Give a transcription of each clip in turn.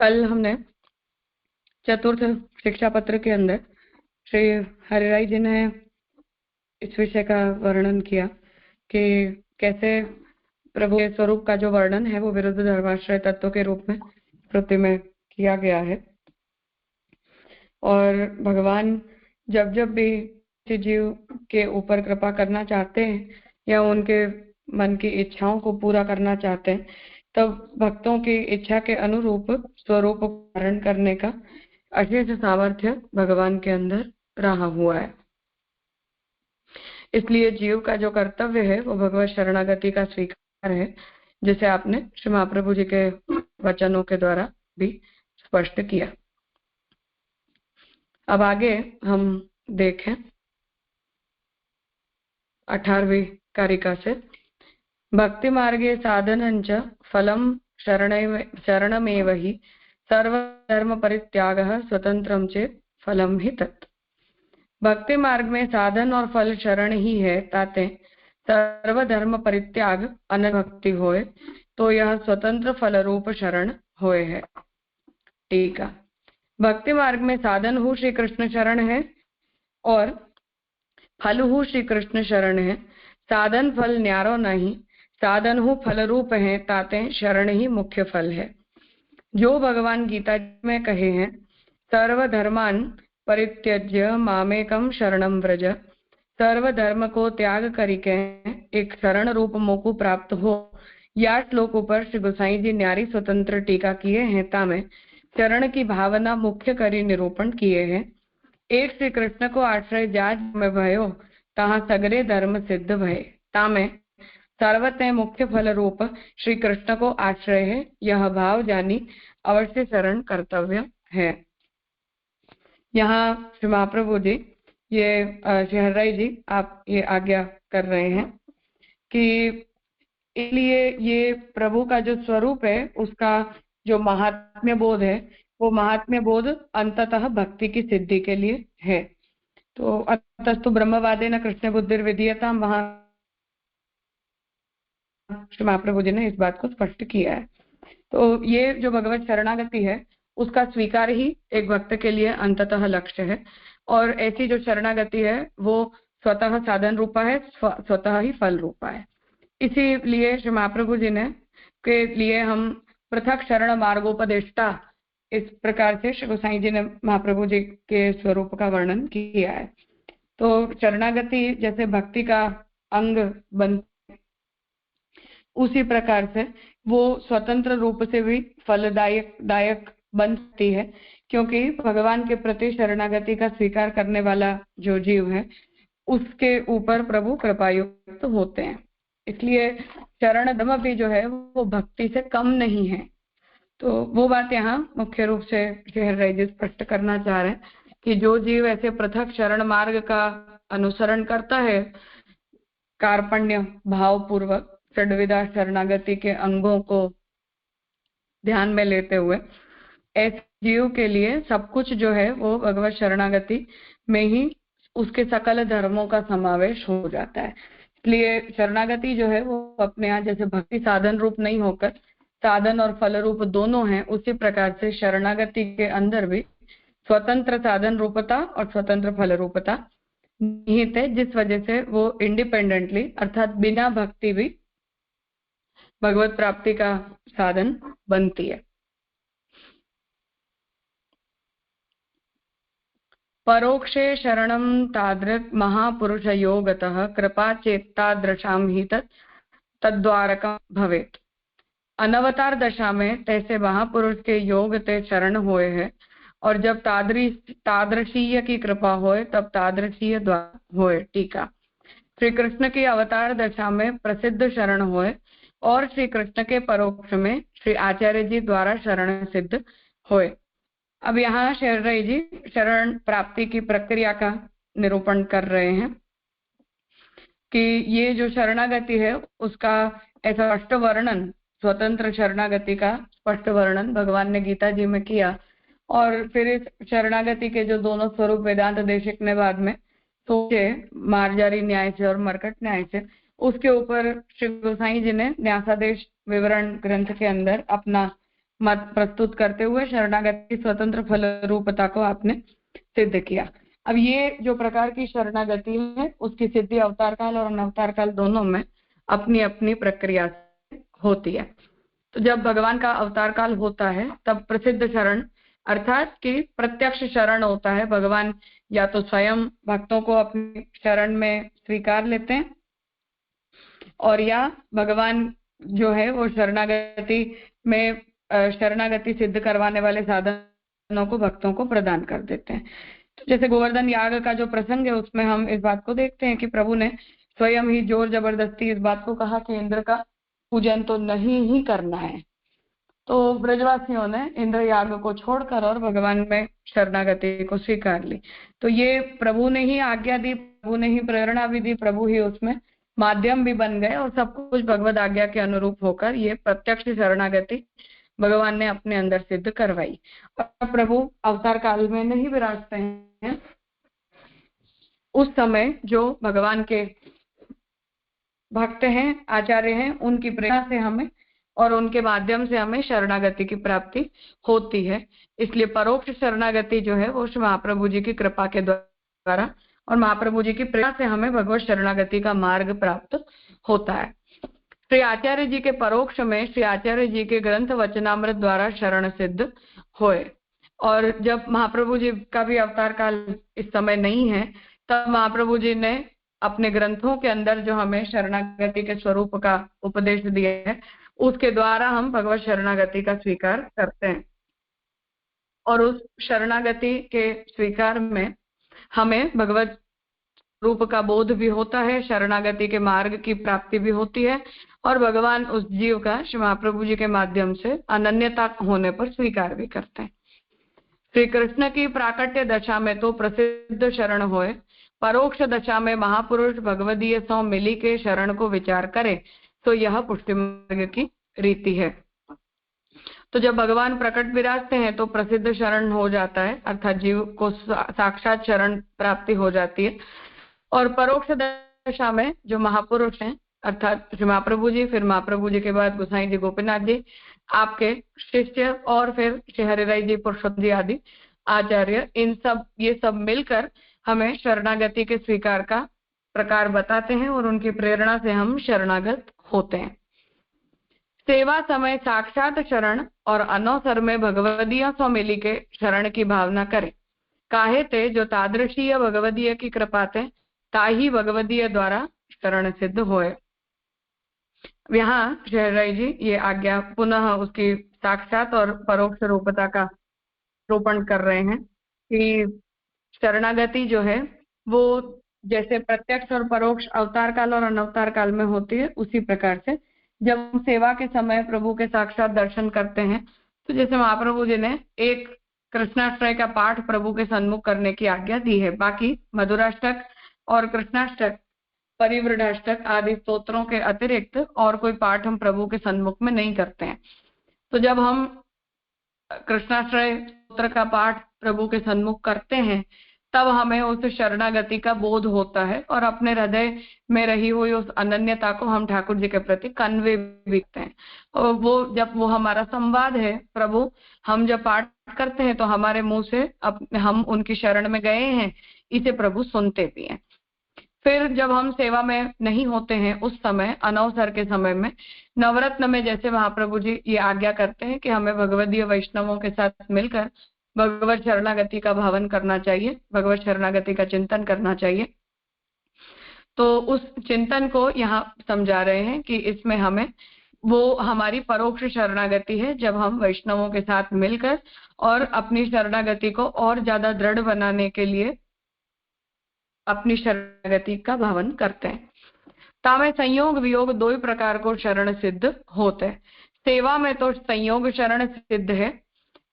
कल हमने चतुर्थ शिक्षा पत्र के अंदर श्री हरिराय जी ने इस विषय का वर्णन किया कि कैसे प्रभु के स्वरूप का जो वर्णन है वो विरुद्ध धर्माश्रय तत्व के रूप में श्रुति में किया गया है। और भगवान जब जब भी किसी जीव के ऊपर कृपा करना चाहते हैं या उनके मन की इच्छाओं को पूरा करना चाहते हैं, तब भक्तों की इच्छा के अनुरूप स्वरूप धारण करने का अशेष सामर्थ्य भगवान के अंदर रहा हुआ है। इसलिए जीव का जो कर्तव्य है वो भगवत शरणागति का स्वीकार है, जिसे आपने श्री महाप्रभु जी के वचनों के द्वारा भी स्पष्ट किया। अब आगे हम देखें 18वीं कारिका से, भक्ति मार्गे साधनंच फलम शरणमेव हि सर्वधर्म परित्यागः स्वतंत्रम चेत् फलम हि तत्। भक्ति मार्ग में साधन और फल शरण ही है, ताते सर्वधर्म परित्याग अनभक्ति होए तो यह स्वतंत्र फल रूप शरण होए है। ठीक है, भक्ति मार्ग में साधन हु श्री कृष्ण शरण है और फल हु श्री कृष्ण शरण है। साधन फल न्यारो नहीं, साधन हु फल रूप है, ताते शरण ही मुख्य फल है। जो भगवान गीता में कहे हैं, सर्वधर्मान परित्यज्य मामेकम शरणम व्रज, सर्वधर्म को त्याग करके एक शरण रूप मोकु प्राप्त हो, या श्लोक पर श्री गोसाई जी न्यारी स्वतंत्र टीका किए हैं, तामे शरण की भावना मुख्य करी निरूपण किए हैं। एक श्री कृष्ण को आश्रय जाज में भयो, तहाँ सगरे धर्म सिद्ध भय, तामे सर्वतः मुख्य फल रूप श्री कृष्ण को आश्रय है, यह भाव जानी अवश्य शरण कर्तव्य है। यहाँ श्री महाप्रभु जी ये श्री हरिराय जी आप ये आज्ञा कर रहे हैं कि इसलिए ये प्रभु का जो स्वरूप है उसका जो महात्म्य बोध है वो महात्म्य बोध अंततः भक्ति की सिद्धि के लिए है। तो अतस्तु ब्रह्मवादेन कृष्ण बुद्धिर्विधीयतां, वहां श्री महाप्रभु जी ने इस बात को स्पष्ट किया है। तो ये जो भगवत शरणागति है उसका स्वीकार ही एक भक्त के लिए अंततः लक्ष्य है, और ऐसी जो शरणागति है वो स्वतः साधन रूपा है, स्वतः ही फल रूपा है। इसीलिए श्री महाप्रभु जी ने के लिए हम पृथक शरण मार्गोपदेष्टा इस प्रकार से श्री गोसाई जी ने महाप्रभु जी के स्वरूप का वर्णन किया है। तो शरणागति जैसे भक्ति का अंग बन, उसी प्रकार से वो स्वतंत्र रूप से भी फलदायक बन सकती है, क्योंकि भगवान के प्रति शरणागति का स्वीकार करने वाला जो जीव है उसके ऊपर प्रभु कृपायुक्त होते हैं। इसलिए शरण धर्म भी जो है वो भक्ति से कम नहीं है। तो वो बात यहाँ मुख्य रूप से हरिराय जी स्पष्ट करना चाह रहे हैं कि जो जीव ऐसे पृथक शरण मार्ग का अनुसरण करता है, कार्पण्य भाव पूर्वक षड्विधा शरणागति के अंगों को ध्यान में लेते हुए, ऐसे जीव के लिए सब कुछ जो है वो भगवत शरणागति में ही उसके सकल धर्मों का समावेश हो जाता है। इसलिए शरणागति जो है वो अपने यहाँ जैसे भक्ति साधन रूप नहीं होकर साधन और फल रूप दोनों हैं, उसी प्रकार से शरणागति के अंदर भी स्वतंत्र साधन रूपता और स्वतंत्र फल रूपता निहित है, जिस वजह से वो इंडिपेंडेंटली अर्थात बिना भक्ति भी भगवत प्राप्ति का साधन बनती है। परोक्षे शरणं तादृक् महापुरुष योगतः कृपा चेत्तादृशां ही तद्वारकं भवेत्। अनवतार दशा में तैसे महापुरुष के योग ते शरण होए है, और जब तादृशीय की कृपा होए तब तादृशीय द्वार होए। टीका, श्री कृष्ण की अवतार दशा में प्रसिद्ध शरण होए और श्री कृष्ण के परोक्ष में श्री आचार्य जी द्वारा शरण सिद्ध होए। अब यहाँ हरिराय जी शरण प्राप्ति की प्रक्रिया का निरूपण कर रहे हैं कि ये जो शरणागति है उसका ऐसा स्पष्ट वर्णन, स्वतंत्र शरणागति का स्पष्ट वर्णन भगवान ने गीता जी में किया, और फिर इस शरणागति के जो दोनों स्वरूप वेदांत देशिक ने बाद में सोचे, मार्जारी न्याय से और मरकट न्याय से, उसके ऊपर श्री गोसाई जी ने न्यासादेश विवरण ग्रंथ के अंदर अपना मत प्रस्तुत करते हुए शरणागति की स्वतंत्र फल रूपता को आपने सिद्ध किया। अब ये जो प्रकार की शरणागति है उसकी सिद्धि अवतार काल और अनवतार काल दोनों में अपनी अपनी प्रक्रिया से होती है। तो जब भगवान का अवतार काल होता है तब प्रसिद्ध शरण अर्थात कि प्रत्यक्ष शरण होता है। भगवान या तो स्वयं भक्तों को अपनी शरण में स्वीकार लेते हैं और या भगवान जो है वो शरणागति में शरणागति सिद्ध करवाने वाले साधनों को भक्तों को प्रदान कर देते हैं। तो जैसे गोवर्धन याग का जो प्रसंग है उसमें हम इस बात को देखते हैं कि प्रभु ने स्वयं ही जोर जबरदस्ती इस बात को कहा कि इंद्र का पूजन तो नहीं ही करना है। तो ब्रजवासियों ने इंद्र याग को छोड़कर और भगवान में शरणागति को स्वीकार ली। तो ये प्रभु ने ही आज्ञा दी, प्रभु ने ही प्रेरणा भी दी, प्रभु ही उसमें माध्यम भी बन गए और सब कुछ भगवद आज्ञा के अनुरूप होकर ये प्रत्यक्ष शरणागति भगवान ने अपने अंदर सिद्ध करवाई। और प्रभु अवतार काल में नहीं विराजते हैं, उस समय जो भगवान के भक्त हैं, आचार्य हैं, उनकी प्रेरणा से हमें और उनके माध्यम से हमें शरणागति की प्राप्ति होती है। इसलिए परोक्ष शरणागति जो है वो श्री महाप्रभु जी की कृपा के द्वारा और महाप्रभु जी की प्रेरणा से हमें भगवत शरणागति का मार्ग प्राप्त होता है। श्री आचार्य जी के परोक्ष में श्री आचार्य जी के ग्रंथ वचनामृत द्वारा शरण सिद्ध हुए। और जब महाप्रभु जी का भी अवतार काल इस समय नहीं है तब महाप्रभु जी ने अपने ग्रंथों के अंदर जो हमें शरणागति के स्वरूप का उपदेश दिया है उसके द्वारा हम भगवत शरणागति का स्वीकार करते हैं। और उस शरणागति के स्वीकार में हमें भगवत रूप का बोध भी होता है, शरणागति के मार्ग की प्राप्ति भी होती है और भगवान उस जीव का श्री महाप्रभु जी के माध्यम से अनन्यता होने पर स्वीकार भी करते हैं। श्री कृष्ण की प्राकट्य दशा में तो प्रसिद्ध शरण होए, परोक्ष दशा में महापुरुष भगवदीय सौ मिली के शरण को विचार करे तो यह पुष्टि मार्ग की रीति है। तो जब भगवान प्रकट विराजते हैं तो प्रसिद्ध शरण हो जाता है अर्थात जीव को साक्षात शरण प्राप्ति हो जाती है। और परोक्ष दशा में जो महापुरुष हैं अर्थात श्री महाप्रभु जी, फिर महाप्रभु जी के बाद गोसाई जी, गोपीनाथ जी, आपके शिष्य और फिर श्री हरिराय जी, पुरुषोत्तम जी आदि आचार्य, इन सब ये सब मिलकर हमें शरणागति के स्वीकार का प्रकार बताते हैं और उनकी प्रेरणा से हम शरणागत होते हैं। सेवा समय साक्षात शरण और अनवसर में भगवदीय सो मिली के शरण की भावना करे, काहे ते जो तादृशीय भगवदीय की कृपा ते ताही भगवदीय द्वारा शरण सिद्ध होए। यहाँ श्री जी ये आज्ञा पुनः उसकी साक्षात और परोक्ष रूपता का रोपण कर रहे हैं कि शरणागति जो है वो जैसे प्रत्यक्ष और परोक्ष अवतार काल और अनवतार काल में होती है उसी प्रकार से जब हम सेवा के समय प्रभु के साक्षात दर्शन करते हैं तो जैसे महाप्रभु जी ने एक कृष्णाष्टक का पाठ प्रभु के सन्मुख करने की आज्ञा दी है, बाकी मधुराष्टक और कृष्णाष्टक, परिवृढ़ाष्टक आदि स्तोत्रों के अतिरिक्त और कोई पाठ हम प्रभु के सन्मुख में नहीं करते हैं। तो जब हम कृष्णाष्टक स्तोत्र का पाठ प्रभु के सन्मुख करते हैं तब हमें उस शरणागति का बोध होता है और अपने हृदय में रही हुई उस अनन्यता को हम ठाकुर जी के प्रति कन्वे बिकते हैं। और वो जब वो हमारा संवाद है प्रभु, हम जब पाठ करते हैं तो हमारे मुंह से हम उनकी शरण में गए हैं इसे प्रभु सुनते भी हैं। फिर जब हम सेवा में नहीं होते हैं उस समय अनवसर के समय में नवरत्न में जैसे महाप्रभु जी ये आज्ञा करते हैं कि हमें भगवदीय वैष्णवों के साथ मिलकर भगवत शरणागति का भावन करना चाहिए, भगवत शरणागति का चिंतन करना चाहिए। तो उस चिंतन को यहाँ समझा रहे हैं कि इसमें हमें वो हमारी परोक्ष शरणागति है जब हम वैष्णवों के साथ मिलकर और अपनी शरणागति को और ज्यादा दृढ़ बनाने के लिए अपनी शरणागति का भावन करते हैं। तामे संयोग वियोग दो ही प्रकार को शरण सिद्ध होते हैं। सेवा में तो संयोग शरण सिद्ध है,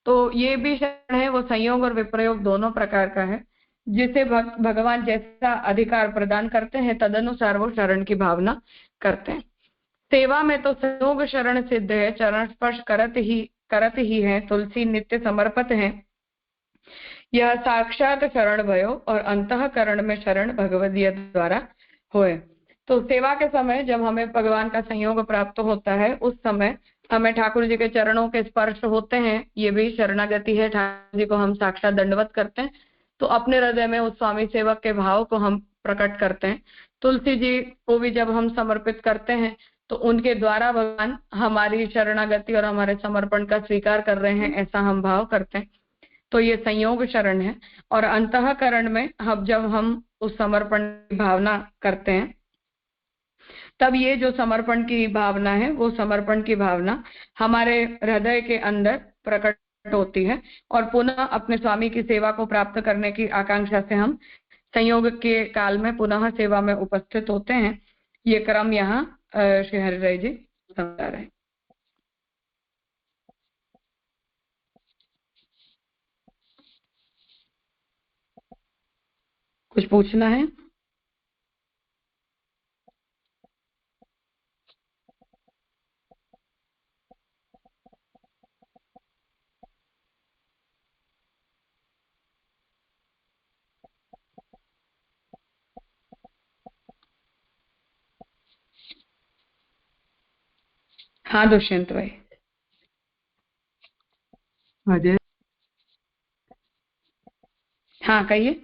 तो ये भी शरण है वो संयोग और विप्रयोग दोनों प्रकार का है। जिसे भगवान जैसा अधिकार प्रदान करते हैं तदनुसार वो शरण की भावना करते हैं। सेवा में तो संयोग शरण सिद्ध है, चरण स्पर्श करत ही है, तुलसी नित्य समर्पित है, यह साक्षात शरण भयो और अंतःकरण में शरण भगवदीय द्वारा होए। तो सेवा के समय जब हमें भगवान का संयोग प्राप्त होता है, उस समय हमें ठाकुर जी के चरणों के स्पर्श होते हैं, ये भी शरणागति है। ठाकुर जी को हम साक्षात दंडवत करते हैं, तो अपने हृदय में उस स्वामी सेवक के भाव को हम प्रकट करते हैं। तुलसी जी को भी जब हम समर्पित करते हैं, तो उनके द्वारा भगवान हमारी शरणागति और हमारे समर्पण का स्वीकार कर रहे हैं, ऐसा हम भाव करते हैं। तो ये संयोग शरण है। और अंतःकरण में जब हम उस समर्पण की भावना करते हैं, तब ये जो समर्पण की भावना है, वो समर्पण की भावना हमारे हृदय के अंदर प्रकट होती है, और पुनः अपने स्वामी की सेवा को प्राप्त करने की आकांक्षा से हम संयोग के काल में पुनः सेवा में उपस्थित होते हैं। ये क्रम यहाँ श्री हरिराय जी समझा रहे हैं। कुछ पूछना है? हाँ दुष्यंत भाई। अजय, हाँ कहिए।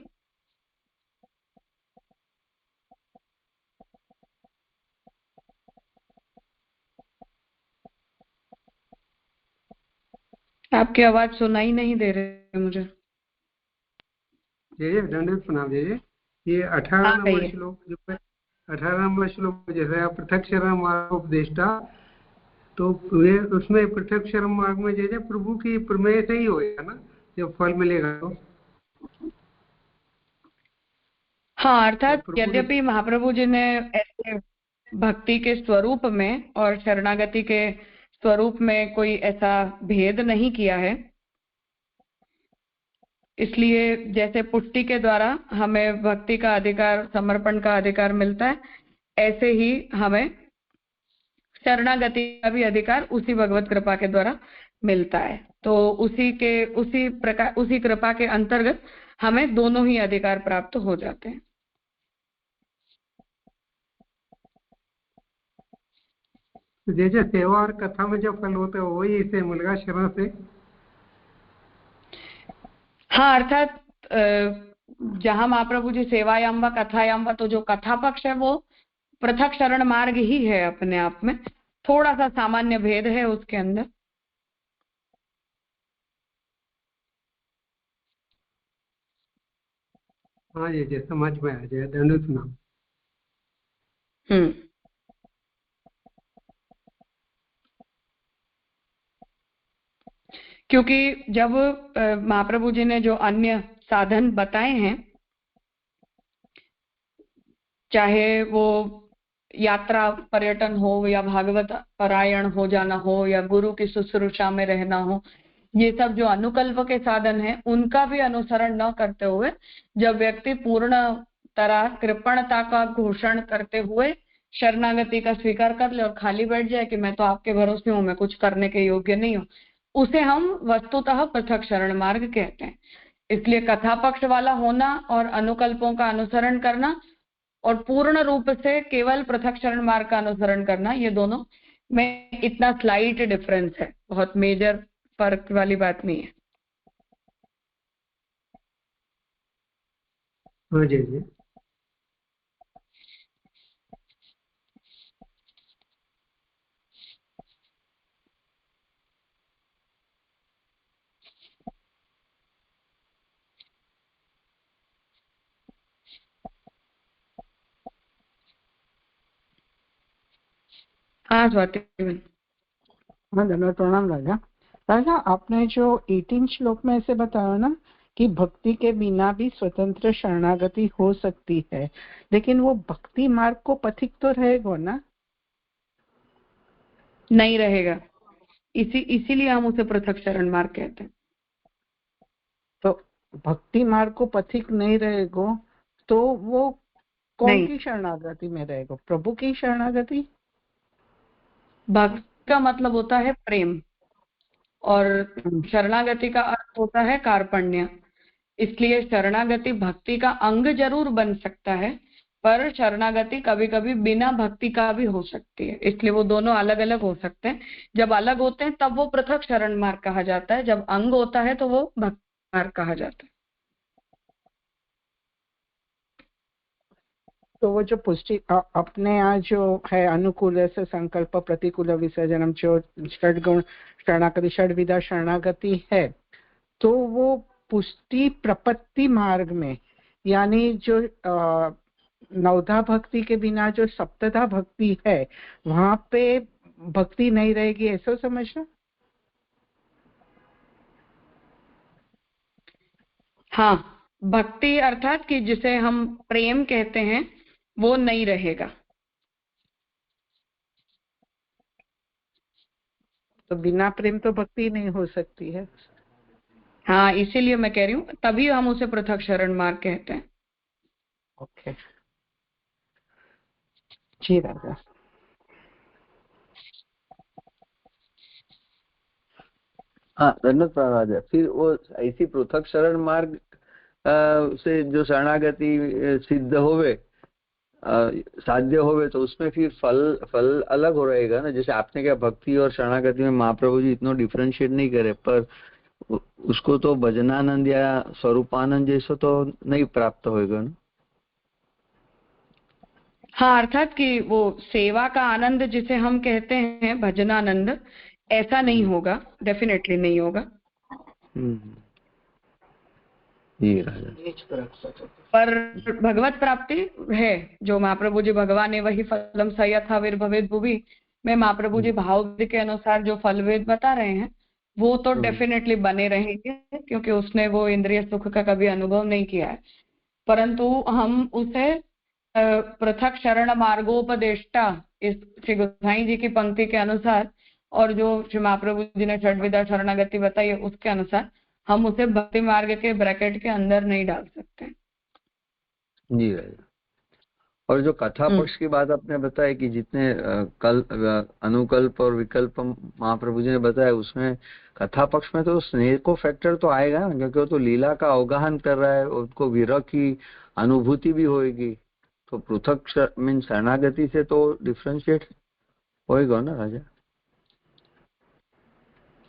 आपकी आवाज सुनाई नहीं दे रही मुझे। जय जय, दंडवत प्रणाम जय जय। ये 18 हाँ नंबर कहिए। श्लोक जो है, 18 नंबर श्लोक जैसे पृथक शरण मार्ग उपदेष्टा, तो वे उसमें पृथक शरण मार्ग में जैसे प्रभु की प्रमेय से ही होगा ना, जब फल मिलेगा तो। हाँ, अर्थात प्रभु ने यद्यपि महाप्रभु जी ने ऐसे भक्ति के स्वरूप में और शरणागति के स्वरूप में कोई ऐसा भेद नहीं किया है, इसलिए जैसे पुष्टि के द्वारा हमें भक्ति का अधिकार, समर्पण का अधिकार मिलता है, ऐसे ही हमें शरणागति का भी अधिकार उसी भगवत कृपा के द्वारा मिलता है। तो उसी कृपा के अंतर्गत हमें दोनों ही अधिकार प्राप्त हो जाते हैं। जैसे सेवा और कथा में जो फल होता है वही इसे मिलेगा शरण से। हाँ, अर्थात जहाँ महाप्रभु जी सेवायाम व कथायाम व, तो जो कथा पक्ष है वो पृथक शरण मार्ग ही है अपने आप में, थोड़ा सा सामान्य भेद है उसके अंदर। हाँ जी जी, समझ में आ जाए। दंडवत प्रणाम। हम्म। क्योंकि जब महाप्रभु जी ने जो अन्य साधन बताए हैं, चाहे वो यात्रा पर्यटन हो या भागवत पारायण हो जाना हो या गुरु की शुश्रूषा में रहना हो, ये सब जो अनुकल्प के साधन हैं, उनका भी अनुसरण न करते हुए जब व्यक्ति पूर्ण तरह कृपणता का घोषण करते हुए शरणागति का स्वीकार कर ले और खाली बैठ जाए कि मैं तो आपके भरोसे हूं, मैं कुछ करने के योग्य नहीं हूं, उसे हम वस्तुतः पृथक शरण मार्ग कहते हैं। इसलिए कथा पक्ष वाला होना और अनुकल्पों का अनुसरण करना और पूर्ण रूप से केवल पृथक शरण मार्ग का अनुसरण करना, ये दोनों में इतना स्लाइट डिफरेंस है, बहुत मेजर फर्क वाली बात नहीं है। हाँ जी जी। हाँ स्वाति बहन। हाँ धन्यवाद, प्रणाम राजा। राजा, आपने जो 18 श्लोक में ऐसे बताया ना कि भक्ति के बिना भी स्वतंत्र शरणागति हो सकती है, लेकिन वो भक्ति मार्ग को पथिक तो रहेगा ना? नहीं रहेगा, इसीलिए हम उसे पृथक शरण मार्ग कहते हैं। तो भक्ति मार्ग को पथिक नहीं रहेगा तो वो कौन की शरणागति में रहेगा? प्रभु की शरणागति? भक्ति का मतलब होता है प्रेम, और शरणागति का अर्थ होता है कार्पण्य। इसलिए शरणागति भक्ति का अंग जरूर बन सकता है, पर शरणागति कभी कभी बिना भक्ति का भी हो सकती है, इसलिए वो दोनों अलग अलग हो सकते हैं। जब अलग होते हैं तब वो पृथक शरण मार्ग कहा जाता है, जब अंग होता है तो वो भक्ति मार्ग कहा जाता है। तो वो जो पुष्टि अपने यहाँ जो है अनुकूल से संकल्प प्रतिकूल विसर्जनम जो षड्गुण शरणागति षड्विधा शरणागति है, तो वो पुष्टि प्रपत्ति मार्ग में यानी जो नवधा भक्ति के बिना जो सप्तधा भक्ति है वहां पे भक्ति नहीं रहेगी, ऐसा समझना? हाँ, भक्ति अर्थात कि जिसे हम प्रेम कहते हैं वो नहीं रहेगा। तो बिना प्रेम तो भक्ति नहीं हो सकती है। हाँ, इसीलिए मैं कह रही हूँ, तभी हम उसे पृथक शरण मार्ग कहते हैं। ओके जी राजा। हाँ धन्यवाद राजा। फिर वो ऐसी पृथक शरण मार्ग से जो शरणागति सिद्ध होवे साध्य होवे, तो उसमें फिर फल अलग हो रहेगा ना। जैसे आपने क्या भक्ति और शरणागति में महाप्रभु जी इतना डिफरेंशिएट नहीं करे, पर उसको तो भजनानंद या स्वरूपानंद जैसा तो नहीं प्राप्त होएगा ना। हाँ, अर्थात कि वो सेवा का आनंद जिसे हम कहते हैं भजनानंद, ऐसा नहीं होगा, डेफिनेटली नहीं होगा। जी राजा। पर भगवत प्राप्ति है, जो महाप्रभु जी भगवान ने वही फलम सयथा विर्भवेद भुवि में महाप्रभु जी भाव के अनुसार जो फलवेद बता रहे हैं वो तो डेफिनेटली बने रहेंगे, क्योंकि उसने वो इंद्रिय सुख का कभी अनुभव नहीं किया है। परंतु हम उसे पृथक शरण मार्गोपदेष्टा इस श्री गोसाई जी की पंक्ति के अनुसार और जो श्री महाप्रभु जी ने षड्विधा शरणागति बताई है उसके अनुसार हम उसे भक्ति मार्ग के ब्रैकेट के अंदर नहीं डाल सकते। जी राजा। और जो कथा पक्ष की बात आपने बताया कि जितने अनुकल्प और विकल्प महाप्रभु जी ने बताया, उसमें कथा पक्ष में तो स्नेह को फैक्टर तो आएगा ना, क्योंकि वो तो लीला का अवगाहन कर रहा है, उनको विरह की अनुभूति भी होएगी। तो पृथक मीन शरणागति से तो डिफरेंशिएट होएगा ना राजा।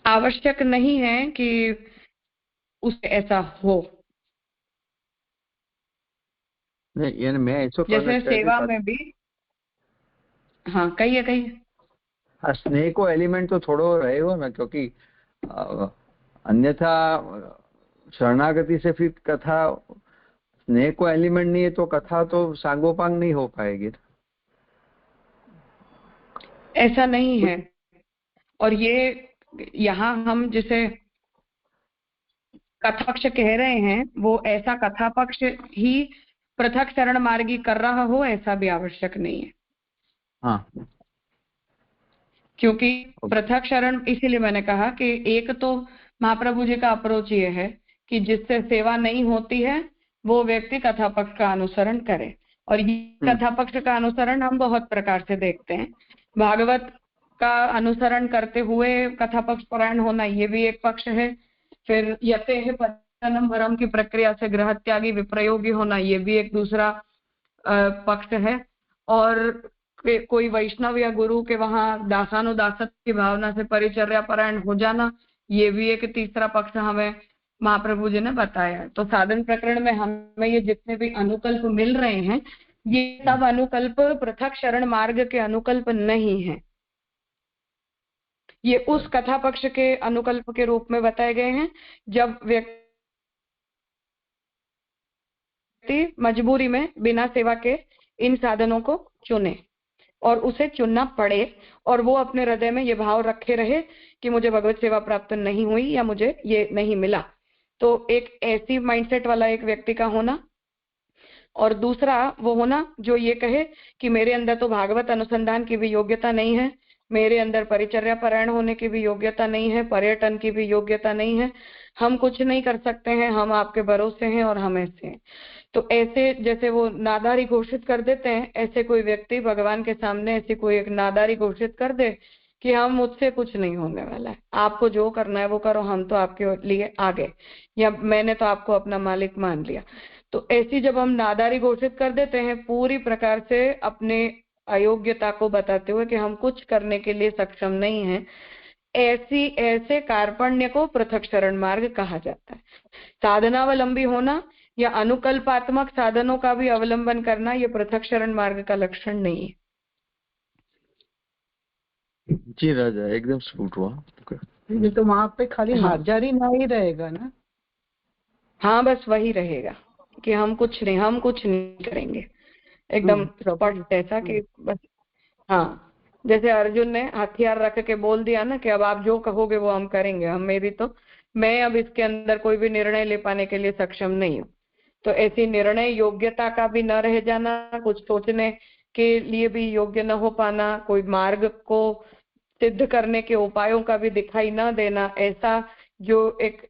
आवश्यक नहीं है कि उसे ऐसा हो। नहीं, यानी मैं ऐसा जैसे सेवा में भी, हाँ कहिए कहिए। हाँ, स्नेह को एलिमेंट तो थोड़ा रहेगा ना, क्योंकि अन्यथा शरणागति से फिर कथा स्नेह को एलिमेंट नहीं है तो कथा तो सांगोपांग नहीं हो पाएगी। ऐसा नहीं है। और ये यहाँ हम जिसे कथा पक्ष कह रहे हैं वो ऐसा कथा पक्ष ही पृथक शरण मार्गी कर रहा हो, ऐसा भी आवश्यक नहीं है। हाँ, क्योंकि पृथक शरण, इसीलिए मैंने कहा कि एक तो महाप्रभु जी का अप्रोच ये है कि जिससे सेवा नहीं होती है वो व्यक्ति कथा पक्ष का अनुसरण करे। और ये कथा पक्ष का अनुसरण हम बहुत प्रकार से देखते हैं। भागवत का अनुसरण करते हुए कथा पक्ष परायण होना, ये भी एक पक्ष है। फिर यते है पतनम भरम की प्रक्रिया से ग्रह त्यागी विप्रयोगी होना, ये भी एक दूसरा पक्ष है। और कोई वैष्णव या गुरु के वहां दासानुदासत की भावना से परिचर्या परायण हो जाना, ये भी एक तीसरा पक्ष हमें महाप्रभु जी ने बताया। तो साधन प्रकरण में हमें ये जितने भी अनुकल्प मिल रहे हैं ये सब अनुकल्प पृथक शरण मार्ग के अनुकल्प नहीं है, ये उस कथा पक्ष के अनुकल्प के रूप में बताए गए हैं जब व्यक्ति मजबूरी में बिना सेवा के इन साधनों को चुने और उसे चुनना पड़े और वो अपने हृदय में ये भाव रखे रहे कि मुझे भगवत सेवा प्राप्त नहीं हुई या मुझे ये नहीं मिला। तो एक ऐसी माइंडसेट वाला एक व्यक्ति का होना, और दूसरा वो होना जो ये कहे कि मेरे अंदर तो भागवत अनुसंधान की भी योग्यता नहीं है, मेरे अंदर परिचर्या परायण होने की भी योग्यता नहीं है, पर्यटन की भी योग्यता नहीं है, हम कुछ नहीं कर सकते हैं, हम आपके भरोसे हैं और हम ऐसे हैं। तो ऐसे जैसे वो नादारी घोषित कर देते हैं, ऐसे कोई व्यक्ति भगवान के सामने ऐसी कोई एक नादारी घोषित कर दे कि हम मुझसे कुछ नहीं होने वाला है, आपको जो करना है वो करो, हम तो आपके लिए आ गए, या मैंने तो आपको अपना मालिक मान लिया। तो ऐसी जब हम नादारी घोषित कर देते हैं पूरी प्रकार से अपने अयोग्यता को बताते हुए कि हम कुछ करने के लिए सक्षम नहीं हैं, ऐसे कार्पण्य को पृथक शरण मार्ग कहा जाता है। साधनावलंबी होना या अनुकल्पात्मक साधनों का भी अवलंबन करना ये पृथक शरण मार्ग का लक्षण नहीं है। जी राजा, एकदम स्फुट हुआ। ये तो वहां पे खाली मार्जारी नहीं रहेगा ना? हाँ, बस वही रहेगा कि हम कुछ नहीं करेंगे, एकदम स्पष्ट ऐसा कि बस। हाँ, जैसे अर्जुन ने हथियार रख के बोल दिया ना कि अब आप जो कहोगे वो हम करेंगे, मैं अब इसके अंदर कोई भी निर्णय ले पाने के लिए सक्षम नहीं हूँ। तो ऐसी निर्णय योग्यता का भी न रह जाना, कुछ सोचने के लिए भी योग्य न हो पाना, कोई मार्ग को सिद्ध करने के उपायों का भी दिखाई न देना, ऐसा जो एक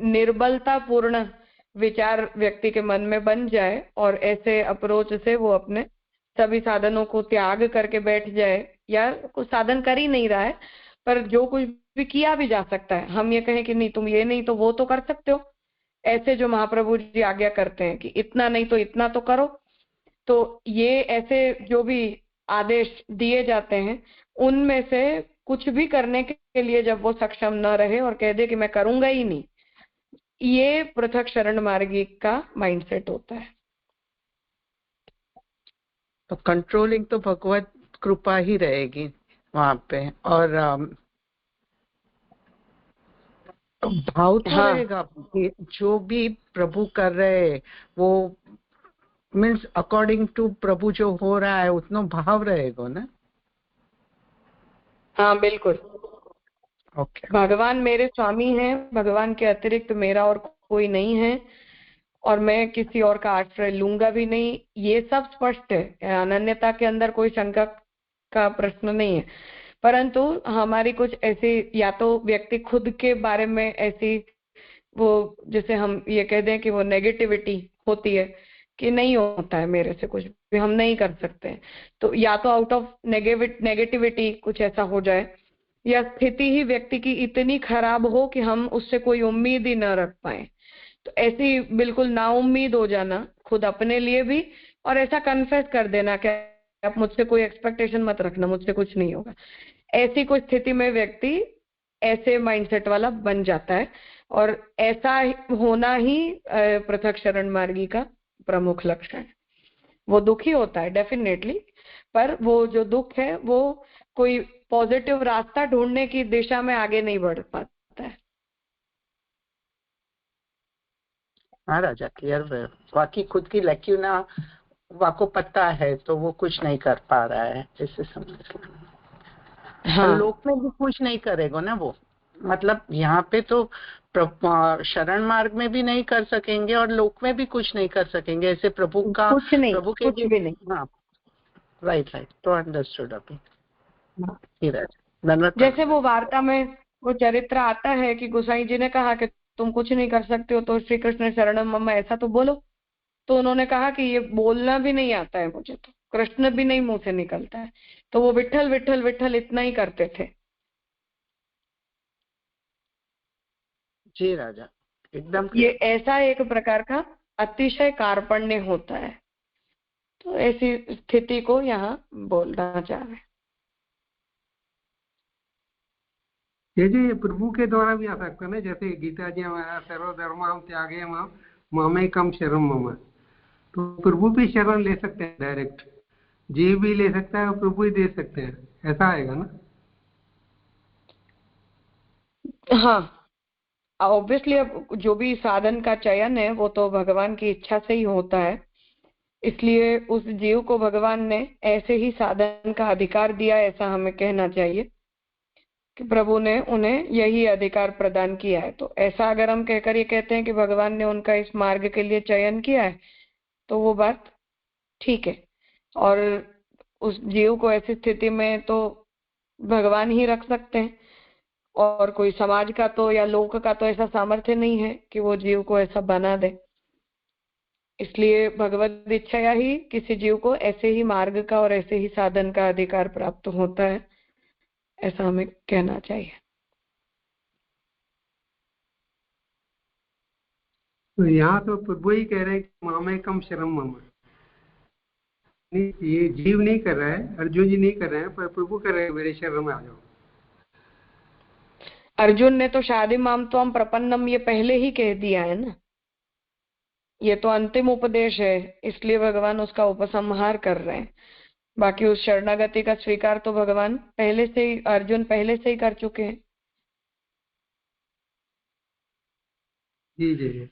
निर्बलता पूर्ण विचार व्यक्ति के मन में बन जाए और ऐसे अप्रोच से वो अपने सभी साधनों को त्याग करके बैठ जाए, या कुछ साधन कर ही नहीं रहा है पर जो कुछ भी किया भी जा सकता है, हम ये कहें कि नहीं तुम ये नहीं तो वो तो कर सकते हो, ऐसे जो महाप्रभु जी आज्ञा करते हैं कि इतना नहीं तो इतना तो करो, तो ये ऐसे जो भी आदेश दिए जाते हैं उनमें से कुछ भी करने के लिए जब वो सक्षम न रहे और कह दे कि मैं करूंगा ही नहीं, ये पृथक शरण मार्गी का माइंडसेट होता है। तो कंट्रोलिंग तो भगवत कृपा ही रहेगी वहां पे, और भाव तो रहेगा कि जो भी प्रभु कर रहे वो मीन्स अकॉर्डिंग टू प्रभु जो हो रहा है उतना भाव रहेगा ना? हाँ बिल्कुल। ओके। भगवान मेरे स्वामी हैं, भगवान के अतिरिक्त मेरा और कोई नहीं है और मैं किसी और का आश्रय लूंगा भी नहीं, ये सब स्पष्ट है। अनन्यता के अंदर कोई शंका का प्रश्न नहीं है, परंतु हमारी कुछ ऐसी, या तो व्यक्ति खुद के बारे में ऐसी वो जैसे हम ये कह दें कि वो नेगेटिविटी होती है कि नहीं होता है मेरे से कुछ भी, हम नहीं कर सकते, तो या तो आउट ऑफ नेगेटिविटी कुछ ऐसा हो जाए, या स्थिति ही व्यक्ति की इतनी खराब हो कि हम उससे कोई उम्मीद ही न रख पाए, तो ऐसी बिल्कुल नाउम्मीद हो जाना खुद अपने लिए भी, और ऐसा कन्फेस कर देना कि आप मुझसे कोई एक्सपेक्टेशन मत रखना, मुझसे कुछ नहीं होगा। ऐसी कोई स्थिति में व्यक्ति ऐसे माइंडसेट वाला बन जाता है, और ऐसा होना ही पृथक शरण मार्गी का प्रमुख लक्षण है। वो दुखी होता है डेफिनेटली, पर वो जो दुख है वो कोई पॉजिटिव रास्ता ढूंढने की दिशा में आगे नहीं बढ़ पाता है। हाँ राजा, क्लियर है। बाकी खुद की लक्ष्य वाको पता है तो वो कुछ नहीं कर पा रहा है, ऐसे समझ। हाँ, लोक में भी कुछ नहीं करेगा ना वो, मतलब यहाँ पे तो शरण मार्ग में भी नहीं कर सकेंगे और लोक में भी कुछ नहीं कर सकेंगे, ऐसे प्रभु का कुछ नहीं, प्रभु के कुछ भी नहीं। हाँ, राइट, तो अंडरस्टूड अभी। जैसे वो वार्ता में वो चरित्र आता है कि गोसाई जी ने कहा कि तुम कुछ नहीं कर सकते हो, तो श्री कृष्ण शरणम मम ऐसा तो बोलो, तो उन्होंने कहा कि ये बोलना भी नहीं आता है मुझे, तो कृष्ण भी नहीं मुंह से निकलता है, तो वो विठल विठल विठल इतना ही करते थे। जी राजा, एकदम। ये ऐसा एक प्रकार का अतिशय कार्पण्य होता है, तो ऐसी स्थिति को यहाँ बोलना चाह रहे हैं। ये प्रभु के द्वारा भी आ सकता है ना, जैसे गीता जी में सर्वधर्माम त्यागे मामेकम शरणं मम, तो प्रभु भी शरण ले सकते हैं, डायरेक्ट जीव भी ले सकता है और प्रभु ही दे सकते हैं, ऐसा आएगा ना? हाँ, ऑब्वियसली अब जो भी साधन का चयन है वो तो भगवान की इच्छा से ही होता है, इसलिए उस जीव को भगवान ने ऐसे ही साधन का अधिकार दिया, ऐसा हमें कहना चाहिए कि प्रभु ने उन्हें यही अधिकार प्रदान किया है। तो ऐसा अगर हम कहकर ये कहते हैं कि भगवान ने उनका इस मार्ग के लिए चयन किया है, तो वो बात ठीक है, और उस जीव को ऐसी स्थिति में तो भगवान ही रख सकते हैं, और कोई समाज का तो या लोक का तो ऐसा सामर्थ्य नहीं है कि वो जीव को ऐसा बना दे, इसलिए भगवत इच्छा ही किसी जीव को ऐसे ही मार्ग का और ऐसे ही साधन का अधिकार प्राप्त होता है, ऐसा हमें कहना चाहिए। तो यहाँ तो प्रभु ही कह रहे हैं कि मामेकम शरणं मम। नहीं, ये जीव नहीं कर रहा है, अर्जुन जी नहीं कर रहे हैं, पर प्रभु कर रहे हैं मेरे शरण में आ जाओ। अर्जुन ने तो शादी माम त्वं प्रपन्नम ये पहले ही कह दिया है ना, ये तो अंतिम उपदेश है, इसलिए भगवान उसका उपसंहार कर रहे हैं। बाकी उस शरणागति का स्वीकार तो भगवान पहले से ही, अर्जुन पहले से ही कर चुके हैं। जी जी जी।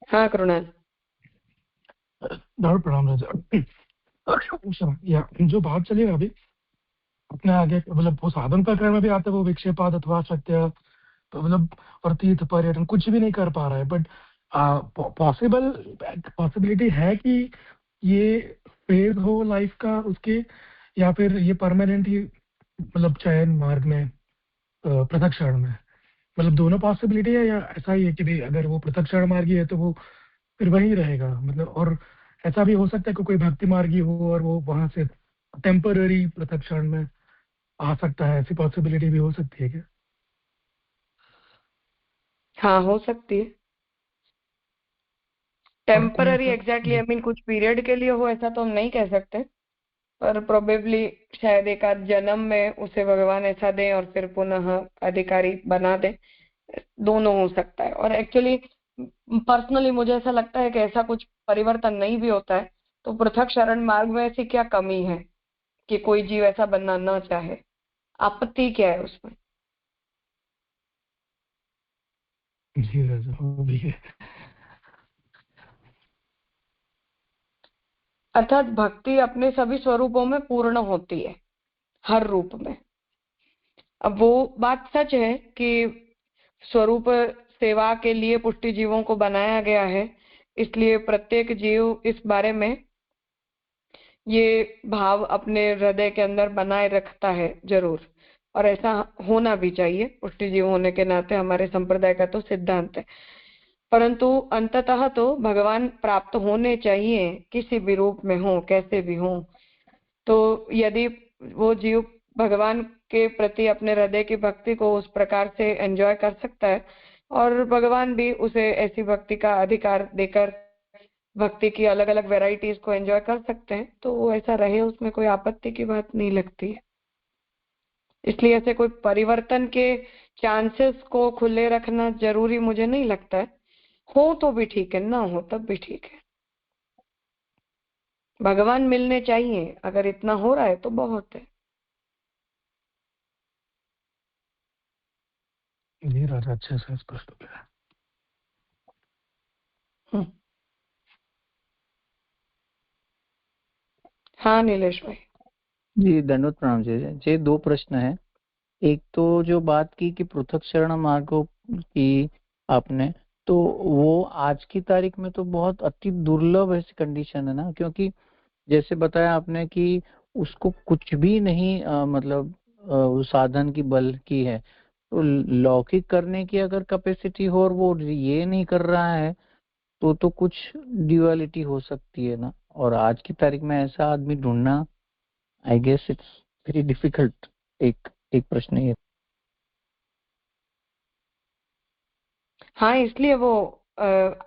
हाँ कृणाल। प्रणाम राजा। या जो बात चली अभी अपने आगे, मतलब वो साधन प्रकरण में भी आते वो विक्षेपाद अथवा सत्य, तो मतलब और तीर्थ पर्यटन कुछ भी नहीं कर पा रहा है, बट पॉसिबिलिटी है कि ये फेज हो लाइफ का उसके, या फिर ये परमानेंट ही मतलब चयन मार्ग में पृथक शरण में, मतलब दोनों पॉसिबिलिटी है, या ऐसा ही है कि भाई अगर वो पृथक शरण मार्गी है तो वो फिर वही रहेगा, मतलब और ऐसा भी हो सकता है कि कोई भक्ति मार्गी हो और वो वहां से टेम्पररी पृथक शरण में आ सकता है, ऐसी पॉसिबिलिटी भी हो सकती है क्या? हाँ हो सकती है, टेम्पररी एग्जैक्टली, आई मीन कुछ पीरियड के लिए हो ऐसा तो हम नहीं कह सकते, पर प्रोबेबली शायद एक आध जन्म में उसे भगवान ऐसा दें और फिर पुनः अधिकारी बना दें, दोनों हो सकता है। और एक्चुअली पर्सनली मुझे ऐसा लगता है कि ऐसा कुछ परिवर्तन नहीं भी होता है तो पृथक शरण मार्ग में ऐसी क्या कमी है कि कोई जीव ऐसा बनना न चाहे, आपत्ति क्या है उसमें? जी राजा, वो भी है। अर्थात भक्ति अपने सभी स्वरूपों में पूर्ण होती है, हर रूप में। अब वो बात सच है कि स्वरूप सेवा के लिए पुष्टि जीवों को बनाया गया है, इसलिए प्रत्येक जीव इस बारे में ये भाव अपने हृदय के अंदर बनाए रखता है जरूर, और ऐसा होना भी चाहिए, पुष्टि जीव होने के नाते हमारे संप्रदाय का तो सिद्धांत है। परंतु अंततः तो भगवान प्राप्त होने चाहिए, किसी भी रूप में हो, कैसे भी हो। तो यदि वो जीव भगवान के प्रति अपने हृदय की भक्ति को उस प्रकार से एंजॉय कर सकता है और भगवान भी उसे ऐसी भक्ति का अधिकार देकर भक्ति की अलग अलग वेराइटीज को एंजॉय कर सकते हैं, तो वो ऐसा रहे, उसमें कोई आपत्ति की बात नहीं लगती है। इसलिए ऐसे कोई परिवर्तन के चांसेस को खुले रखना जरूरी मुझे नहीं लगता है, हो तो भी ठीक है, ना हो तब भी ठीक है। भगवान मिलने चाहिए, अगर इतना हो रहा है तो बहुत है। जी राजा, अच्छे से स्पष्ट हो गया। हाँ नीलेश भाई। जी दंडवत प्रणाम जी। जी दो प्रश्न है। एक तो जो बात की कि पृथक शरण मार्गों की आपने, तो वो आज की तारीख में तो बहुत अति दुर्लभ ऐसी कंडीशन है ना, क्योंकि जैसे बताया आपने कि उसको कुछ भी नहीं मतलब उस साधन की बल की है, तो लौकिक करने की अगर कैपेसिटी हो और वो ये नहीं कर रहा है तो कुछ ड्यूअलिटी हो सकती है ना, और आज की तारीख में ऐसा आदमी ढूंढना I guess it's very difficult. एक एक प्रश्न ये। हाँ इसलिए वो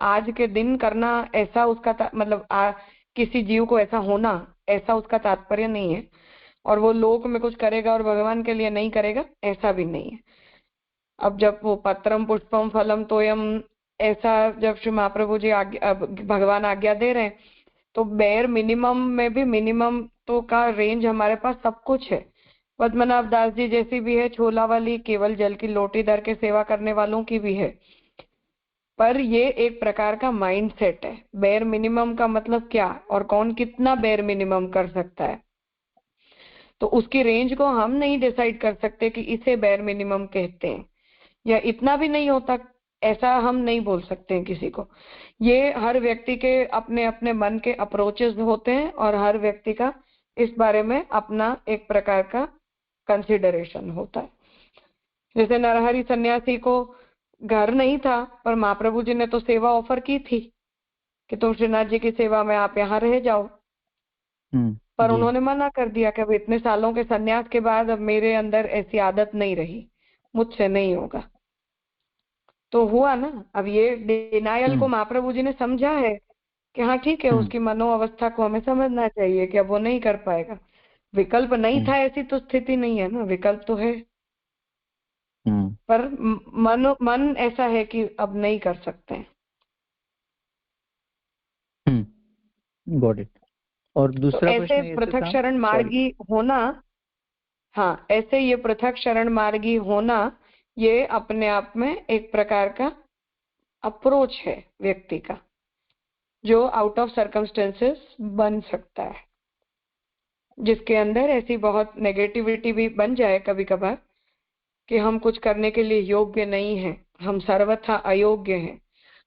आज के दिन करना ऐसा उसका मतलब किसी जीव को ऐसा होना ऐसा उसका तात्पर्य नहीं है, और वो लोक में कुछ करेगा और भगवान के लिए नहीं करेगा ऐसा भी नहीं है। अब जब वो पत्रम पुष्पम फलम तोयम ऐसा जब श्री महाप्रभु जी भगवान आज्ञा दे रहे हैं, तो बेयर मिनिमम में भी मिनिमम तो का रेंज हमारे पास सब कुछ है। पद्मनाभ दास जी जैसी भी है, छोला वाली केवल जल की लोटी धर के सेवा करने वालों की भी है, पर ये एक प्रकार का माइंड सेट है। बेयर मिनिमम का मतलब क्या और कौन कितना बेयर मिनिमम कर सकता है, तो उसकी रेंज को हम नहीं डिसाइड कर सकते कि इसे बेयर मिनिमम कहते हैं या इतना भी नहीं होता, ऐसा हम नहीं बोल सकते हैं किसी को। ये हर व्यक्ति के अपने अपने मन के अप्रोचेस होते हैं और हर व्यक्ति का इस बारे में अपना एक प्रकार का कंसिडरेशन होता है। जैसे नरहरि सन्यासी को घर नहीं था, पर महाप्रभु जी ने तो सेवा ऑफर की थी कि तुम श्रीनाथ जी की सेवा में आप यहाँ रह जाओ, पर जी। उन्होंने मना कर दिया कि अब इतने सालों के सन्यास के बाद अब मेरे अंदर ऐसी आदत नहीं रही, मुझसे नहीं होगा। तो हुआ ना, अब ये डिनायल को महाप्रभु जी ने समझा है कि हाँ ठीक है, उसकी मनोअवस्था को हमें समझना चाहिए कि अब वो नहीं कर पाएगा। विकल्प नहीं था ऐसी तो स्थिति नहीं है ना, विकल्प तो है, पर मन ऐसा है कि अब नहीं कर सकते हैं। Got it. और तो दूसरा ऐसे प्रश्न ये पृथक था, शरण मार्गी होना, हाँ ऐसे ये पृथक शरण मार्गी होना, ये अपने आप में एक प्रकार का अप्रोच है व्यक्ति का, जो आउट ऑफ सर्कमस्टेंसेस बन सकता है, जिसके अंदर ऐसी बहुत नेगेटिविटी भी बन जाए कभी कभार कि हम कुछ करने के लिए योग्य नहीं हैं, हम सर्वथा अयोग्य हैं।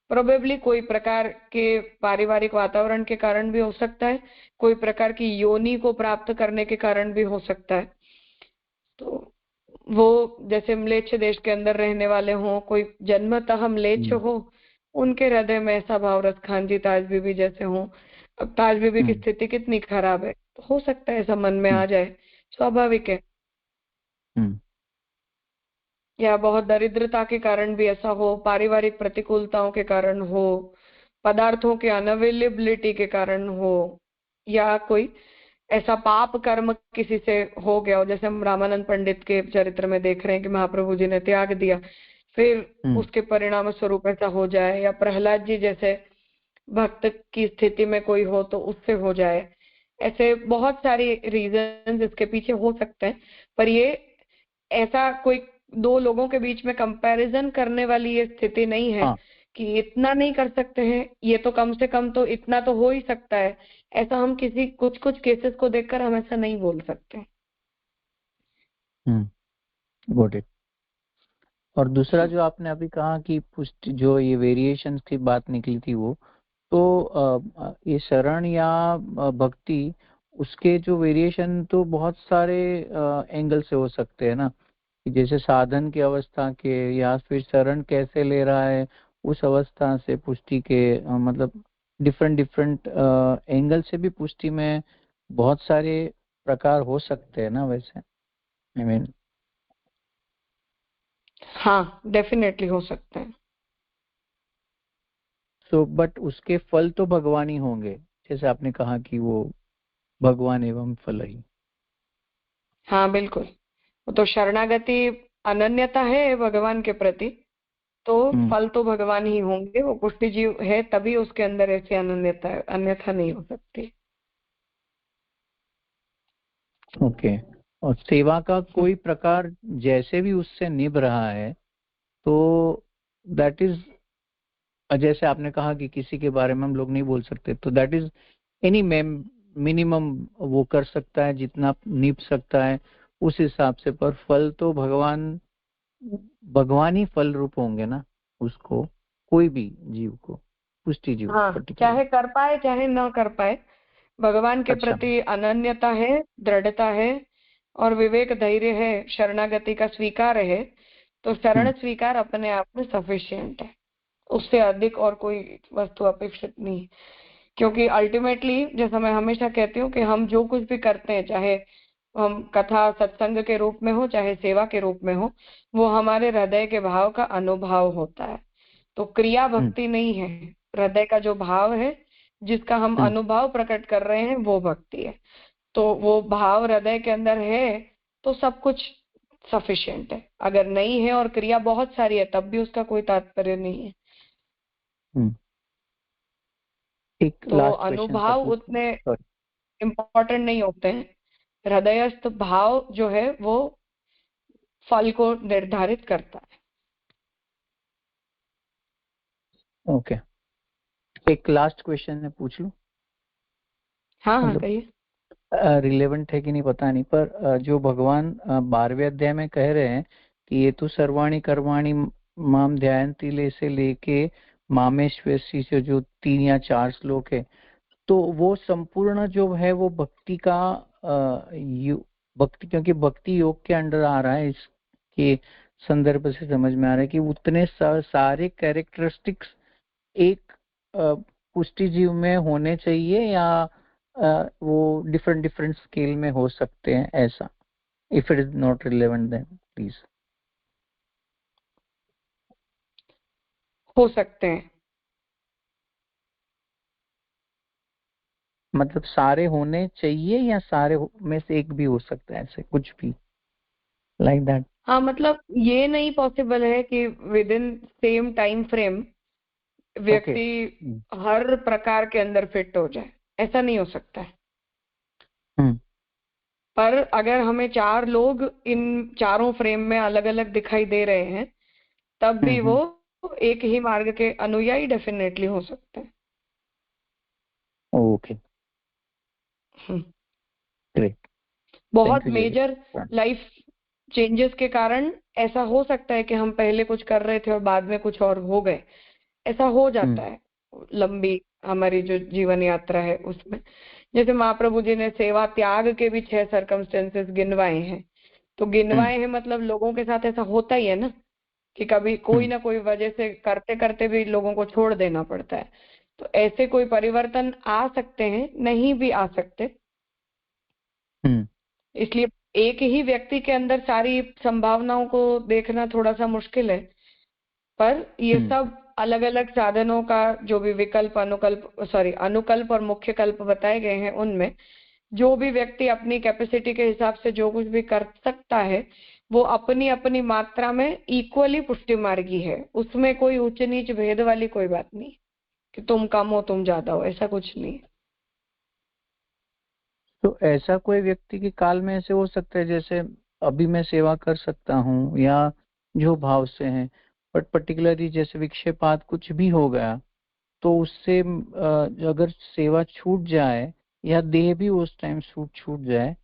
प्रोबेबली कोई प्रकार के पारिवारिक वातावरण के कारण भी हो सकता है, कोई प्रकार की योनि को प्राप्त करने के कारण भी हो सकता है। तो वो जैसे म्लेच्छ देश के अंदर रहने वाले हों, कोई जन्मतः म्लेच्छ हो, उनके हृदय में ऐसा भाव रस खान जी ताज बीबी जैसे हों। अब ताज बीबी की स्थिति कितनी खराब है, तो हो सकता है ऐसा मन में आ जाए, स्वाभाविक है। या बहुत दरिद्रता के कारण भी ऐसा हो, पारिवारिक प्रतिकूलताओं के कारण हो, पदार्थों के अनअवेलेबिलिटी के कारण हो, या कोई ऐसा पाप कर्म किसी से हो गया हो, जैसे हम रामानंद पंडित के चरित्र में देख रहे हैं कि महाप्रभु जी ने त्याग दिया, फिर उसके परिणाम स्वरूप ऐसा हो जाए, या प्रहलाद जी जैसे भक्त की स्थिति में कोई हो तो उससे हो जाए। ऐसे बहुत सारे रीजन इसके पीछे हो सकते हैं, पर ये ऐसा कोई दो लोगों के बीच में कंपैरिजन करने वाली ये स्थिति नहीं है कि इतना नहीं कर सकते हैं, ये तो कम से कम तो इतना तो हो ही सकता है। ऐसा हम किसी कुछ केसेस को देखकर हम ऐसा नहीं बोल सकते। Got it. और दूसरा जो आपने अभी कहा कि पुष्टि, जो ये वेरिएशंस की बात निकली थी, वो तो ये शरण या भक्ति, उसके जो वेरिएशन तो बहुत सारे एंगल से हो सकते हैं ना, जैसे साधन की अवस्था के, या फिर शरण कैसे ले रहा है उस अवस्था से पुष्टि के, मतलब डिफरेंट एंगल से भी पुष्टि में बहुत सारे प्रकार हो सकते हैं ना, वैसे आई मीन। हाँ डेफिनेटली हो सकते हैं। तो बट उसके फल तो भगवान ही होंगे, जैसे आपने कहा कि वो भगवान एवं फल ही। हाँ बिल्कुल, वो तो शरणागति अनन्यता है भगवान के प्रति, तो फल तो भगवान ही होंगे। वो पुष्टि जीव है तभी उसके अंदर ऐसी अनन्यता है, अन्यथा नहीं हो सकती। ओके। और सेवा का कोई प्रकार जैसे भी उससे निभ रहा है, तो दैट इज, जैसे आपने कहा कि किसी के बारे में हम लोग नहीं बोल सकते, तो दैट इज एनी मिनिमम वो कर सकता है, जितना निभ सकता है उस हिसाब से, पर फल तो भगवान ही फल रूप होंगे ना उसको, कोई भी जीव को, पुष्टि जीव। हाँ चाहे कर पाए चाहे न कर पाए, भगवान के अच्छा। प्रति अनन्यता है, दृढ़ता है और विवेक धैर्य है, शरणागति का स्वीकार है, तो शरण स्वीकार अपने आप में सफिशिएंट है। उससे अधिक और कोई वस्तु अपेक्षित नहीं। क्योंकि अल्टीमेटली जैसा मैं हमेशा कहती हूँ कि हम जो कुछ भी करते हैं, चाहे हम कथा सत्संग के रूप में हो चाहे सेवा के रूप में हो, वो हमारे हृदय के भाव का अनुभव होता है। तो क्रिया भक्ति नहीं है, हृदय का जो भाव है जिसका हम अनुभव प्रकट कर रहे हैं वो भक्ति है। तो वो भाव हृदय के अंदर है तो सब कुछ सफिशिएंट है। अगर नहीं है और क्रिया बहुत सारी है तब भी उसका कोई तात्पर्य नहीं है। एक तो लास्ट अनुभव क्वेश्चन, उतने इम्पोर्टेंट नहीं होते हैं, हृदयस्थ भाव जो है वो फल को निर्धारित करता है। ओके। एक लास्ट क्वेश्चन मैं पूछ लूं? हाँ हाँ मतलब कहिए। रिलेवेंट है कि नहीं पता नहीं, पर जो भगवान 12वें अध्याय में कह रहे हैं कि ये तो सर्वाणी कर्माणि माम ध्यायन्ति ले से लेके मामेश्वसी से जो 3 या 4 श्लोक है, तो वो संपूर्ण जो है वो भक्ति का भक्ति, क्योंकि भक्ति योग के अंडर आ रहा है, इसके संदर्भ से समझ में आ रहा है कि उतने सारे कैरेक्टरिस्टिक्स एक पुष्टि जीव में होने चाहिए, या वो डिफरेंट डिफरेंट स्केल में हो सकते हैं ऐसा? If it is not relevant then please. हो सकते हैं। मतलब सारे होने चाहिए या सारे में से एक भी हो सकता है, ऐसे कुछ भी लाइक दैट? हाँ, मतलब ये नहीं पॉसिबल है कि with in same time frame व्यक्ति हर प्रकार के अंदर फिट हो जाए, ऐसा नहीं हो सकता है। पर अगर हमें 4 लोग इन चारों फ्रेम में अलग अलग दिखाई दे रहे हैं, तब भी वो एक ही मार्ग के अनुयायी डेफिनेटली हो सकते हैं। Okay, great. बहुत मेजर लाइफ चेंजेस के कारण ऐसा हो सकता है कि हम पहले कुछ कर रहे थे और बाद में कुछ और हो गए, ऐसा हो जाता है लंबी हमारी जो जीवन यात्रा है उसमें। जैसे महाप्रभु जी ने सेवा त्याग के भी 6 सर्कमस्टेंसेस गिनवाए हैं, तो गिनवाए हैं मतलब लोगों के साथ ऐसा होता ही है ना कि कभी कोई ना कोई वजह से करते करते भी लोगों को छोड़ देना पड़ता है। तो ऐसे कोई परिवर्तन आ सकते हैं, नहीं भी आ सकते। इसलिए एक ही व्यक्ति के अंदर सारी संभावनाओं को देखना थोड़ा सा मुश्किल है। पर ये सब अलग अलग साधनों का जो भी विकल्प अनुकल्प और मुख्य कल्प बताए गए हैं, उनमें जो भी व्यक्ति अपनी कैपेसिटी के हिसाब से जो कुछ भी कर सकता है, वो अपनी अपनी मात्रा में इक्वली पुष्टि मार्गी है। उसमें कोई उच्च नीच भेद वाली कोई बात नहीं कि तुम कम हो तुम ज्यादा हो, ऐसा कुछ नहीं। तो ऐसा कोई व्यक्ति के काल में ऐसे हो सकता है जैसे अभी मैं सेवा कर सकता हूँ या जो भाव से है, बट पर्टिकुलरली जैसे विक्षेपात कुछ भी हो गया तो उससे अगर सेवा छूट जाए या देह भी उस टाइम छूट जाए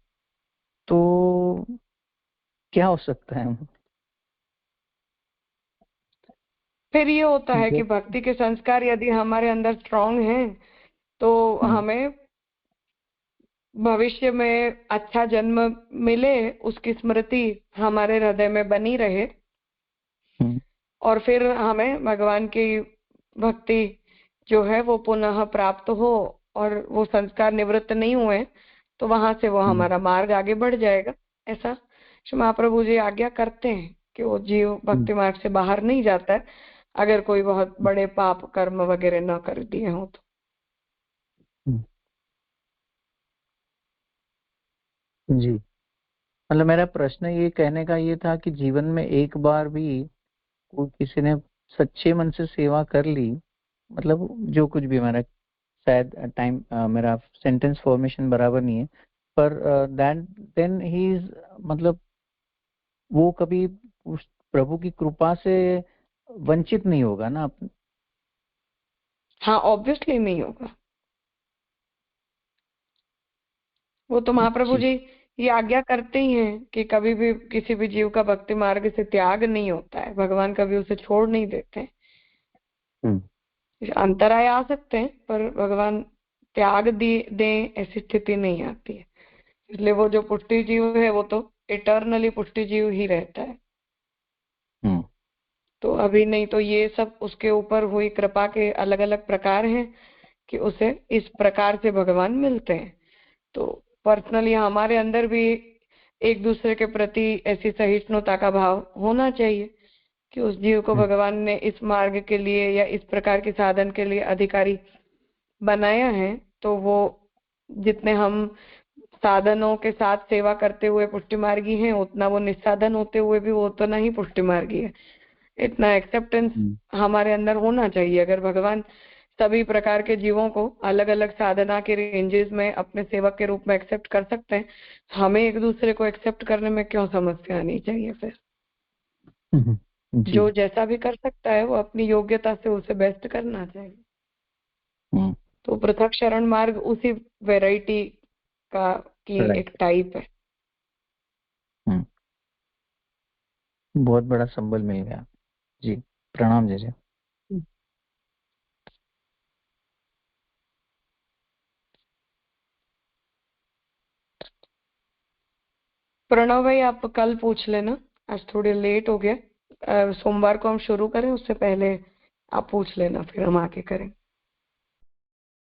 तो क्या हो सकता है? फिर ये होता है कि भक्ति के संस्कार यदि हमारे अंदर स्ट्रांग हैं तो हमें भविष्य में अच्छा जन्म मिले, उसकी स्मृति हमारे हृदय में बनी रहे और फिर हमें भगवान की भक्ति जो है वो पुनः प्राप्त हो और वो संस्कार निवृत्त नहीं हुए तो वहां से वो हमारा मार्ग आगे बढ़ जाएगा। ऐसा महाप्रभु जी आज्ञा करते हैं कि वो जीव भक्ति मार्ग से बाहर नहीं जाता है अगर कोई बहुत बड़े पाप कर्म वगैरह न कर दिए हो तो। जी, मतलब मेरा प्रश्न ये कहने का ये था कि जीवन में एक बार भी कोई किसी ने सच्चे मन से सेवा कर ली, मतलब जो कुछ भी, मेरा शायद टाइम मेरा सेंटेंस फॉर्मेशन बराबर नहीं है, पर देन ही इज, मतलब वो कभी उस प्रभु की कृपा से वंचित नहीं होगा ना? हाँ, ऑब्वियसली नहीं होगा। वो तो महाप्रभु जी ये आज्ञा करते ही हैं कि कभी भी किसी भी जीव का भक्ति मार्ग से त्याग नहीं होता है, भगवान कभी उसे छोड़ नहीं देते। अंतराय आ सकते हैं पर भगवान त्याग दें ऐसी स्थिति नहीं आती है। इसलिए वो जो पुष्टि जीव है वो तो इटर्नली पुष्टि जीव ही रहता है। तो अभी नहीं तो ये सब उसके ऊपर हुई कृपा के अलग अलग प्रकार हैं कि उसे इस प्रकार से भगवान मिलते हैं। तो पर्सनली हमारे अंदर भी एक दूसरे के प्रति ऐसी सहिष्णुता का भाव होना चाहिए कि उस जीव को भगवान ने इस मार्ग के लिए या इस प्रकार के साधन के लिए अधिकारी बनाया है, तो वो जितने हम साधनों के साथ सेवा करते हुए पुष्टि मार्गी हैं, उतना वो निस्साधन होते हुए भी वो उतना ही पुष्टि मार्गी है। इतना एक्सेप्टेंस हमारे अंदर होना चाहिए। अगर भगवान सभी प्रकार के जीवों को अलग अलग साधना के रेंजेस में अपने सेवक के रूप में एक्सेप्ट कर सकते हैं, हमें एक दूसरे को एक्सेप्ट करने में क्यों समस्या आनी चाहिए? फिर जो जैसा भी कर सकता है वो अपनी योग्यता से उसे बेस्ट करना चाहिए। तो पृथक शरण मार्ग उसी वैरायटी का की एक टाइप है। बहुत बड़ा संबल मिल गया जी। प्रणाम जय। प्रणव भाई आप कल पूछ लेना, आज थोड़े लेट हो गया। सोमवार को हम शुरू करें उससे पहले आप पूछ लेना, फिर हम आगे करें।